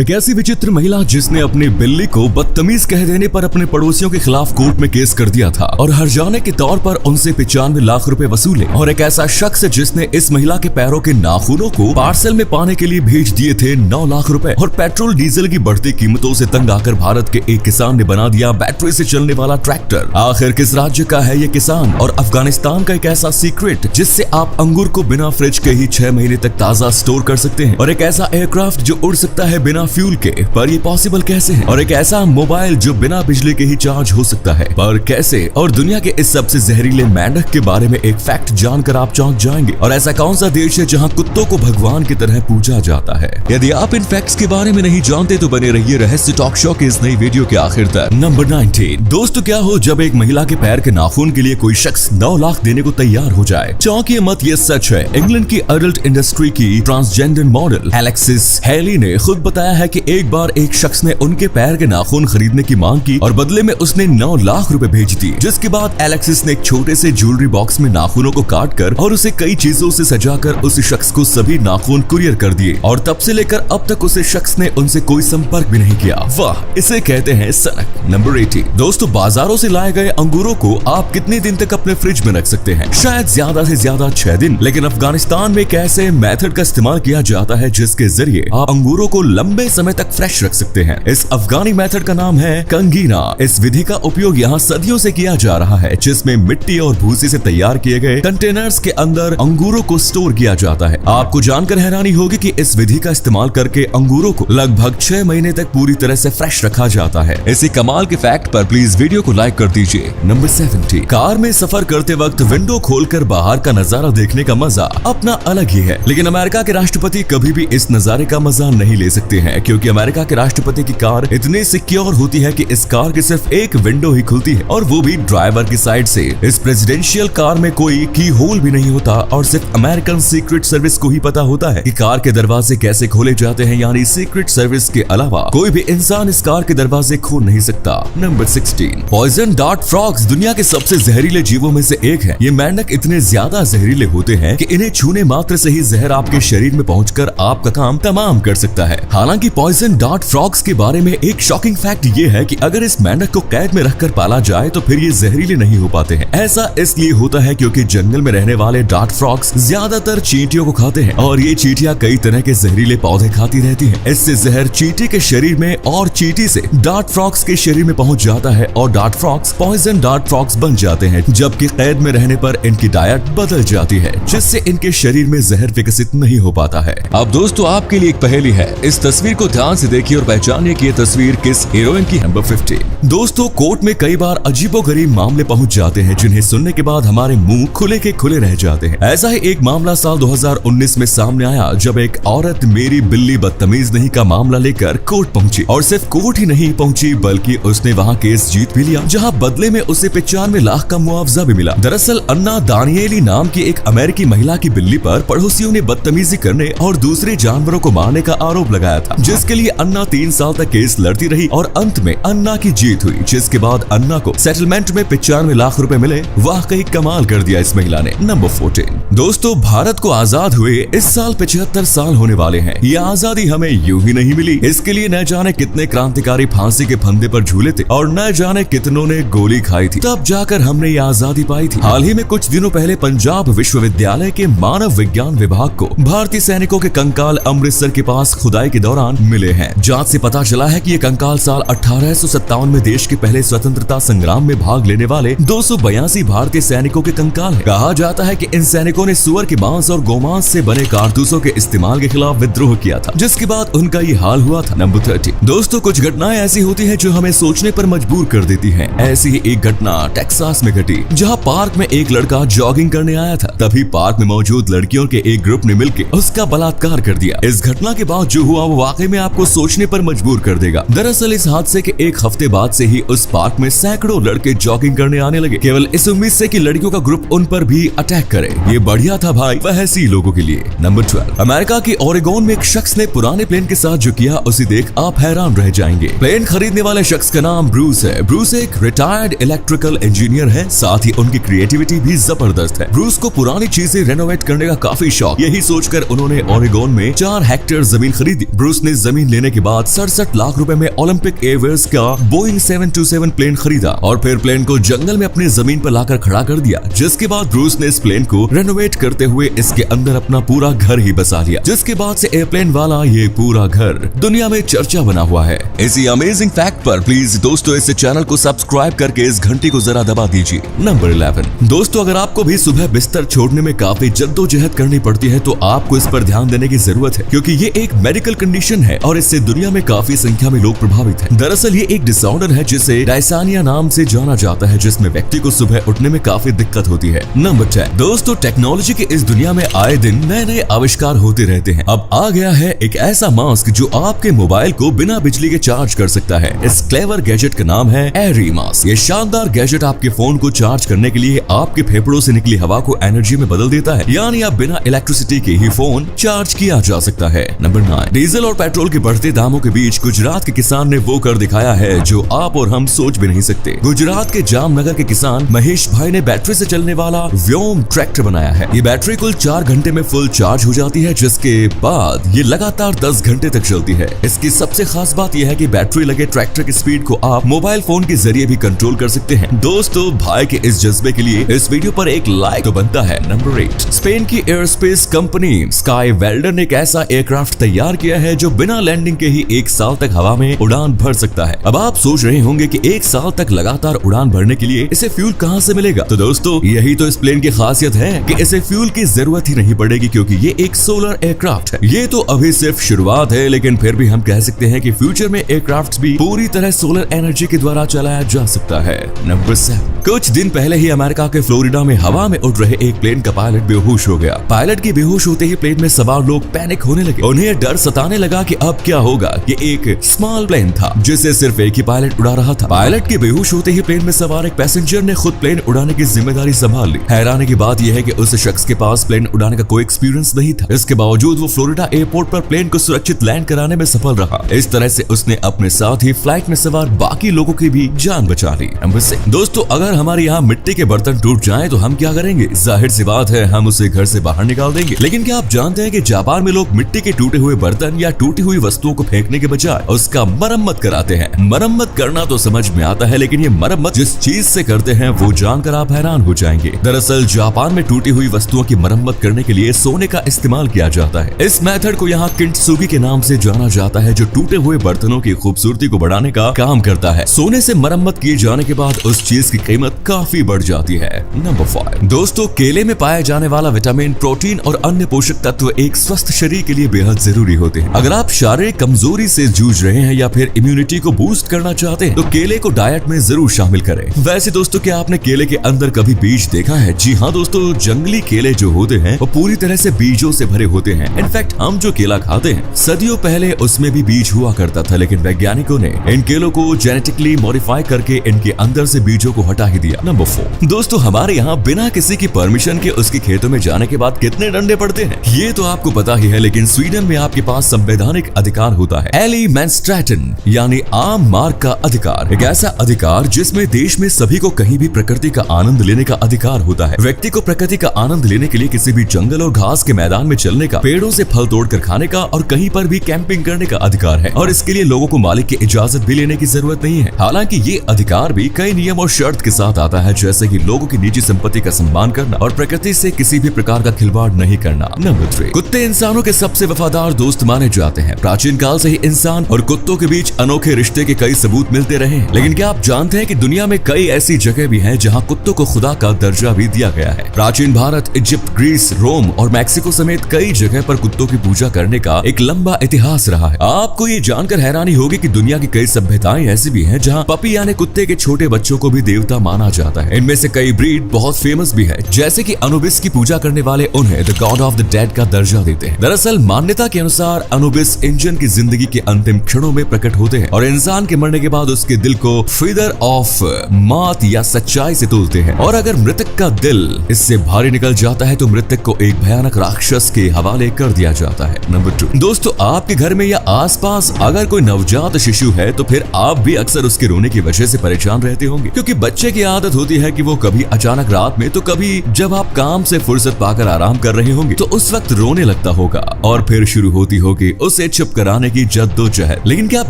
एक ऐसी विचित्र महिला जिसने अपनी बिल्ली को बदतमीज कह देने पर अपने पड़ोसियों के खिलाफ कोर्ट में केस कर दिया था और हर्जाने के तौर पर उनसे 95 लाख रुपए वसूले। और एक ऐसा शख्स जिसने इस महिला के पैरों के नाखूनों को पार्सल में पाने के लिए भेज दिए थे 9 लाख रुपए। और पेट्रोल डीजल की बढ़ती कीमतों से तंग आकर भारत के एक किसान ने बना दिया बैटरी से चलने वाला ट्रैक्टर। आखिर किस राज्य का है ये किसान? और अफगानिस्तान का एक ऐसा सीक्रेट जिससे आप अंगूर को बिना फ्रिज के ही 6 महीने तक ताजा स्टोर कर सकते हैं। और एक ऐसा एयरक्राफ्ट जो उड़ सकता है बिना फ्यूल के, पर ये पॉसिबल कैसे है? और एक ऐसा मोबाइल जो बिना बिजली के ही चार्ज हो सकता है, पर कैसे? और दुनिया के इस सबसे जहरीले मेंढक के बारे में एक फैक्ट जानकर आप चौंक जाएंगे। और ऐसा कौन सा देश है जहां कुत्तों को भगवान की तरह पूजा जाता है? यदि आप इन फैक्ट्स के बारे में नहीं जानते तो बने रहिए रहस्य टॉक शो के इस नई वीडियो के आखिर तक। नंबर 19। दोस्तों, क्या हो जब एक महिला के पैर के नाखून के लिए कोई शख्स 9 लाख देने को तैयार हो जाए? चौंकिए मत, ये सच है। इंग्लैंड की अडल्ट इंडस्ट्री की ट्रांसजेंडर मॉडल एलेक्सिस हेली ने खुद बताया है कि एक बार एक शख्स ने उनके पैर के नाखून खरीदने की मांग की और बदले में उसने 9 लाख रुपए भेज दिए। जिसके बाद एलेक्सिस ने एक छोटे से ज्वेलरी बॉक्स में नाखूनों को काट कर और उसे कई चीजों से सजाकर उस शख्स को सभी नाखून कुरियर कर दिए। और तब से लेकर अब तक उस शख्स ने उनसे कोई संपर्क भी नहीं किया। वाह, इसे कहते हैं सनक। नंबर 80। दोस्तों, बाजारों से लाए गए अंगूरों को आप कितने दिन तक अपने फ्रिज में रख सकते हैं? शायद ज्यादा से ज्यादा 6 दिन। लेकिन अफगानिस्तान में एक ऐसे मेथड का इस्तेमाल किया जाता है जिसके जरिए आप अंगूरों को लंबे समय तक फ्रेश रख सकते हैं। इस अफगानी मेथड का नाम है कंगीना। इस विधि का उपयोग यहाँ सदियों से किया जा रहा है, जिसमें मिट्टी और भूसी से तैयार किए गए कंटेनर्स के अंदर अंगूरों को स्टोर किया जाता है। आपको जानकर हैरानी होगी कि इस विधि का इस्तेमाल करके अंगूरों को लगभग 6 महीने तक पूरी तरह से फ्रेश रखा जाता है। इसी कमाल के फैक्ट पर प्लीज वीडियो को लाइक कर दीजिए। नंबर 70। कार में सफर करते वक्त विंडो खोलकर बाहर का नजारा देखने का मजा अपना अलग ही है। लेकिन अमेरिका के राष्ट्रपति कभी भी इस नजारे का मजा नहीं ले सकते हैं, क्योंकि अमेरिका के राष्ट्रपति की कार इतनी सिक्योर होती है कि इस कार की सिर्फ एक विंडो ही खुलती है, और वो भी ड्राइवर की साइड से। इस प्रेसिडेंशियल कार में कोई की होल भी नहीं होता और सिर्फ अमेरिकन सीक्रेट सर्विस को ही पता होता है कि कार के दरवाजे कैसे खोले जाते हैं। यानी सीक्रेट सर्विस के अलावा कोई भी इंसान इस कार के दरवाजे खोल नहीं सकता। नंबर 16। पॉइजन डार्ट फ्रॉग्स दुनिया के सबसे जहरीले जीवों में से एक है। ये मेंढक इतने ज्यादा जहरीले होते हैं कि इन्हें छूने मात्र से ही जहर आपके शरीर में पहुंचकर आपका काम तमाम कर सकता है। हालांकि पॉइजन डार्ट फ्रॉग्स के बारे में एक शॉकिंग फैक्ट ये है कि अगर इस मेंढक को कैद में रखकर पाला जाए तो फिर ये जहरीले नहीं हो पाते हैं। ऐसा इसलिए होता है क्योंकि जंगल में रहने वाले डार्ट फ्रॉग्स ज्यादातर चींटियों को खाते हैं, और ये चींटियां कई तरह के जहरीले पौधे खाती रहती हैं। इससे जहर चींटी के शरीर में और चींटी से डार्ट फ्रॉग्स के शरीर में पहुंच जाता है और dart frogs poison dart frogs बन जाते हैं। जबकि कैद में रहने पर इनकी डाइट बदल जाती है, जिससे इनके शरीर में जहर विकसित नहीं हो पाता है। अब दोस्तों, आपके लिए एक पहेली है। इस तस्वीर को ध्यान से देखिए और पहचानिए कि ये तस्वीर किस हीरोइन की है। नंबर 15। दोस्तों, कोर्ट में कई बार अजीबोगरीब मामले पहुंच जाते हैं जिन्हें सुनने के बाद हमारे मुंह खुले के खुले रह जाते हैं। ऐसा ही एक मामला साल 2019 में सामने आया जब एक औरत मेरी बिल्ली बदतमीज नहीं का मामला लेकर कोर्ट पहुंची। और सिर्फ कोर्ट ही नहीं पहुंची बल्कि उसने वहां केस जीत भी लिया, जहां बदले में उसे 95 लाख का मुआवजा भी मिला। दरअसल अन्ना दानियेली नाम की एक अमेरिकी महिला की बिल्ली पर पड़ोसियों ने बदतमीजी करने और दूसरे जानवरों को मारने का आरोप लगाया था, जिसके लिए अन्ना 3 साल तक केस लड़ती रही और अंत में अन्ना की जीत हुई, जिसके बाद अन्ना को सेटलमेंट में 95 लाख रुपए मिले। वाकई कमाल कर दिया इस महिला ने। नंबर 14। दोस्तों, भारत को आजाद हुए इस साल 75 साल होने वाले हैं। ये आजादी हमें यूं ही नहीं मिली, इसके लिए न जाने कितने क्रांतिकारी फांसी के फंदे पर झूले थे और न जाने कितनों ने गोली खाई थी, तब जाकर हमने ये आजादी पाई थी। हाल ही में कुछ दिनों पहले पंजाब विश्वविद्यालय के मानव विज्ञान विभाग को भारतीय सैनिकों के कंकाल अमृतसर के पास खुदाई के दौरान मिले हैं। जांच से पता चला है कि ये कंकाल साल 1857 में देश के पहले स्वतंत्रता संग्राम में भाग लेने वाले 282 भारतीय सैनिकों के कंकाल है। कहा जाता है कि इन सैनिकों ने सुअर के मांस और गोमांस से बने कारतूसों के इस्तेमाल के खिलाफ विद्रोह किया था, जिसके बाद उनका ये हाल हुआ था। नंबर 30। दोस्तों, कुछ घटनाएं ऐसी होती हैं जो हमें सोचने पर मजबूर कर देती हैं। ऐसी ही एक घटना टेक्सास में घटी, जहां पार्क में एक लड़का जॉगिंग करने आया था। तभी पार्क में मौजूद लड़कियों के एक ग्रुप ने मिलकर उसका बलात्कार कर दिया। इस घटना के बाद जो हुआ वो वाकई में आपको सोचने पर मजबूर कर देगा। दरअसल इस हादसे के एक हफ्ते बाद से ही उस पार्क में सैकड़ों लड़के जॉगिंग करने आने लगे, केवल इस उम्मीद से कि लड़कियों का ग्रुप उन पर भी अटैक करे। ये बढ़िया था भाई वैसी लोगों के लिए। नंबर 12। अमेरिका की ओरेगोन में एक शख्स ने पुराने प्लेन के साथ जो किया उसे देख आप हैरान रह जाएंगे। प्लेन खरीदने वाले शख्स का नाम ब्रूस है। ब्रूस एक रिटायर्ड इलेक्ट्रिकल इंजीनियर है, साथ ही उनकी क्रिएटिविटी भी जबरदस्त है। ब्रूस को पुरानी चीजें रेनोवेट करने का काफी शौक। यही सोचकर उन्होंने ओरेगोन में 4 हेक्टेयर जमीन खरीदी। ब्रूस ने अपनी जमीन लेने के बाद 67 लाख रुपए में ओलंपिक एयरवेज का बोइंग 727 प्लेन खरीदा और फिर प्लेन को जंगल में अपनी जमीन पर लाकर खड़ा कर दिया, जिसके बाद ब्रूस ने इस प्लेन को रेनोवेट करते हुए इसके अंदर अपना पूरा घर ही बसा लिया, जिसके बाद से एयरप्लेन वाला ये पूरा घर दुनिया में चर्चा बना हुआ है। इसी अमेजिंग फैक्ट पर प्लीज दोस्तों इस चैनल को सब्सक्राइब करके इस घंटी को जरा दबा दीजिए। नंबर 11 दोस्तों, अगर आपको भी सुबह बिस्तर छोड़ने में काफी जद्दोजहद करनी पड़ती है तो आपको इस पर ध्यान देने की जरूरत है, क्योंकि ये एक मेडिकल कंडीशन है और इससे दुनिया में काफी संख्या में लोग प्रभावित हैं। दरअसल ये एक डिसऑर्डर है जिसे डायसानिया नाम से जाना जाता है, जिसमें व्यक्ति को सुबह उठने में काफी दिक्कत होती है। नंबर 10 दोस्तों, टेक्नोलॉजी के इस दुनिया में आए दिन नए नए आविष्कार होते रहते हैं। अब आ गया है एक ऐसा मास्क जो आपके मोबाइल को बिना बिजली के चार्ज कर सकता है। इस क्लेवर गैजेट का नाम है एरी मास्क। ये शानदार गैजेट आपके फोन को चार्ज करने के लिए आपके फेफड़ों से निकली हवा को एनर्जी में बदल देता है, यानी आप बिना इलेक्ट्रिसिटी के ही फोन चार्ज किया जा सकता है। नंबर 9 डीजल और पेट्रोल के बढ़ते दामों के बीच गुजरात के किसान ने वो कर दिखाया है जो आप और हम सोच भी नहीं सकते। गुजरात के जामनगर के किसान महेश भाई ने बैटरी से चलने वाला व्योम ट्रैक्टर बनाया है। ये बैटरी कुल 4 घंटे में फुल चार्ज हो जाती है, जिसके बाद ये लगातार 10 घंटे तक चलती है। इसकी सबसे खास बात यह है कि बैटरी लगे ट्रैक्टर की स्पीड को आप मोबाइल फोन के जरिए भी कंट्रोल कर सकते हैं। दोस्तों, भाई के इस जज्बे के लिए इस वीडियो पर एक लाइक तो बनता है। नंबर 8 स्पेन की एयरस्पेस कंपनी स्काई वेल्डर ने एक ऐसा एयरक्राफ्ट तैयार किया है जो बिना लैंडिंग के ही 1 साल तक हवा में उड़ान भर सकता है। अब आप सोच रहे होंगे कि 1 साल तक लगातार उड़ान भरने के लिए इसे फ्यूल कहां से मिलेगा? तो दोस्तों, यही तो इस प्लेन की खासियत है कि इसे फ्यूल की जरूरत ही नहीं पड़ेगी, क्योंकि ये एक सोलर एयरक्राफ्ट है। ये तो अभी सिर्फ शुरुआत है, लेकिन फिर भी हम कह सकते हैं कि फ्यूचर में एयरक्राफ्ट भी पूरी तरह सोलर एनर्जी के द्वारा चलाया जा सकता है। नंबर 7 कुछ दिन पहले ही अमेरिका के फ्लोरिडा में हवा में उड़ रहे एक प्लेन का पायलट बेहोश हो गया। पायलट के बेहोश होते ही प्लेन में सवार लोग पैनिक होने लगे। उन्हें डर सताने लगा कि अब क्या होगा। ये एक स्मॉल प्लेन था जिसे सिर्फ एक ही पायलट उड़ा रहा था। पायलट के बेहोश होते ही प्लेन में सवार एक पैसेंजर ने खुद प्लेन उड़ाने की जिम्मेदारी संभाल ली। हैरानी की बात यह है कि उस शख्स के पास प्लेन उड़ाने का कोई एक्सपीरियंस नहीं था। इसके बावजूद वो फ्लोरिडा एयरपोर्ट पर प्लेन को सुरक्षित लैंड कराने में सफल रहा। इस तरह से उसने अपने साथ ही फ्लाइट में सवार बाकी लोगों की भी जान बचा ली। नंबर 6 दोस्तों, अगर हमारे यहाँ मिट्टी के बर्तन टूट जाएं तो हम क्या करेंगे? जाहिर सी बात है, हम उसे घर से बाहर निकाल देंगे। लेकिन क्या आप जानते हैं कि जापान में लोग मिट्टी के टूटे हुए बर्तन या टूटी हुई वस्तुओं को फेंकने के बजाय उसका मरम्मत कराते हैं। मरम्मत करना तो समझ में आता है, लेकिन ये मरम्मत जिस चीज से करते हैं वो जानकर आप हैरान हो जाएंगे। दरअसल जापान में टूटी हुई वस्तुओं की मरम्मत करने के लिए सोने का इस्तेमाल किया जाता है। इस मेथड को यहाँ किंटसुगी के नाम से जाना जाता है, जो टूटे हुए बर्तनों की खूबसूरती को बढ़ाने का काम करता है। सोने से मरम्मत किए जाने के बाद उस चीज की कीमत काफी बढ़ जाती है। नंबर 5 दोस्तों, केले में पाए जाने वाला विटामिन, प्रोटीन और अन्य पोषक तत्व एक स्वस्थ शरीर के लिए बेहद जरूरी होते हैं। अगर आप शारीरिक कमजोरी से जूझ रहे हैं या फिर इम्यूनिटी को बूस्ट करना चाहते हैं तो केले को डाइट में जरूर शामिल करें। वैसे दोस्तों, क्या आपने केले के अंदर कभी बीज देखा है? जी हाँ दोस्तों, जंगली केले जो होते हैं वो पूरी तरह से बीजों से भरे होते हैं। इनफैक्ट हम जो केला खाते हैं सदियों पहले उसमें भी बीज हुआ करता था, लेकिन वैज्ञानिकों ने इन केलों को जेनेटिकली मॉडिफाई करके इनके अंदर से बीजों को हटा ही दिया। नंबर 4 दोस्तों, हमारे यहाँ बिना किसी की परमिशन के उसके खेतों में जाने के बाद कितने डंडे पड़ते हैं ये तो आपको पता ही है, लेकिन स्वीडन में आपके पास संवैधानिक अधिकार होता है, एलिमेंस्ट्रेटन यानी आम मार्ग का अधिकार। एक ऐसा अधिकार जिसमें देश में सभी को कहीं भी प्रकृति का आनंद लेने का अधिकार होता है। व्यक्ति को प्रकृति का आनंद लेने के लिए किसी भी जंगल और घास के मैदान में चलने का, पेड़ों से फल तोड़कर खाने का और कहीं पर भी कैंपिंग करने का अधिकार है, और इसके लिए लोगों को मालिक की इजाजत भी लेने की जरूरत नहीं है। हालांकि ये अधिकार भी कई नियम और शर्त के साथ आता है, जैसे कि लोगों की निजी संपत्ति का सम्मान करना और प्रकृति से किसी भी प्रकार का खिलवाड़ नहीं करना। नंबर 3 कुत्ते इंसानों के सबसे वफादार दोस्त माने जाते हैं। प्राचीन काल से ही इंसान और कुत्तों के बीच अनोखे रिश्ते के कई सबूत मिलते रहे हैं। लेकिन क्या आप जानते हैं कि दुनिया में कई ऐसी जगह भी हैं जहां कुत्तों को खुदा का दर्जा भी दिया गया है? प्राचीन भारत, इजिप्ट, ग्रीस, रोम और मैक्सिको समेत कई जगह पर कुत्तों की पूजा करने का एक लंबा इतिहास रहा है। आपको ये जानकर हैरानी होगी कि दुनिया की कई सभ्यताएं ऐसी भी हैं जहां पपी यानी कुत्ते के छोटे बच्चों को भी देवता माना जाता है। इनमें से कई ब्रीड बहुत फेमस भी है, जैसे कि अनुबिस की पूजा करने वाले उन्हें the God of the dead का दर्जा देते हैं। दरअसल मान्यता के अनुसार अनुबिस इंजन की जिंदगी के अंतिम क्षणों में प्रकट होते हैं और इंसान के मरने के बाद उसके दिल को फीदर ऑफ मौत या सच्चाई से तोलते हैं, और अगर मृतक का दिल इससे भारी निकल जाता है तो मृतक को एक भयानक राक्षस के हवाले कर दिया जाता है। नंबर 2 दोस्तों, आपके घर में या आसपास अगर कोई नवजात शिशु है तो फिर आप भी अक्सर उसके रोने की वजह से परेशान रहते होंगे, क्योंकि बच्चे की आदत होती है कि वो कभी अचानक रात में तो कभी जब आप काम से फुर्सत पाकर आराम कर रहे होंगे तो उस वक्त रोने लगता होगा, और फिर शुरू होती होगी उसे चुप कराने की जद्दोजहद। लेकिन क्या आप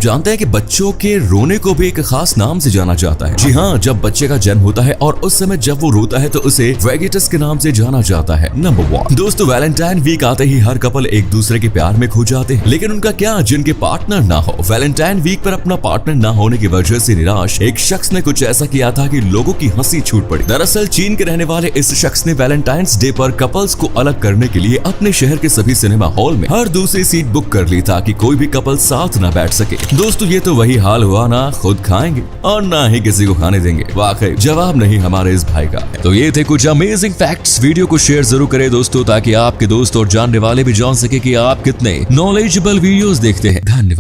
जानते हैं कि बच्चों के रोने को भी एक खास नाम से जाना जाता है? जी हाँ, जब बच्चे का जन्म होता है और उस समय जब वो रोता है तो उसे वेगेटस के नाम से जाना जाता है। नंबर 1 दोस्तों, वैलेंटाइन वीक आते ही हर कपल एक दूसरे के प्यार में खो जाते हैं, लेकिन उनका क्या जिनके पार्टनर ना हो। वैलेंटाइन वीक पर अपना पार्टनर ना होने की वजह से निराश एक शख्स ने कुछ ऐसा किया था कि लोगों की हंसी छूट पड़ी। दरअसल चीन के रहने वाले इस शख्स ने वैलेंटाइंस डे पर कपल्स को अलग करने के लिए अपने शहर के सभी सिनेमा हॉल में हर दूसरी सीट बुक कर ली ताकि कोई भी कपल साथ ना बैठ सके। दोस्तों, ये तो वही हाल हुआ ना खुद खाएंगे और ना ही किसी को खाने देंगे। वाकई जवाब नहीं हमारे इस भाई का। तो ये थे कुछ अमेजिंग फैक्ट्स। वीडियो को शेयर जरूर करें दोस्तों, ताकि आपके दोस्त और जानने वाले भी जान सके कि आप कितने नॉलेजेबल वीडियोस देखते हैं। धन्यवाद।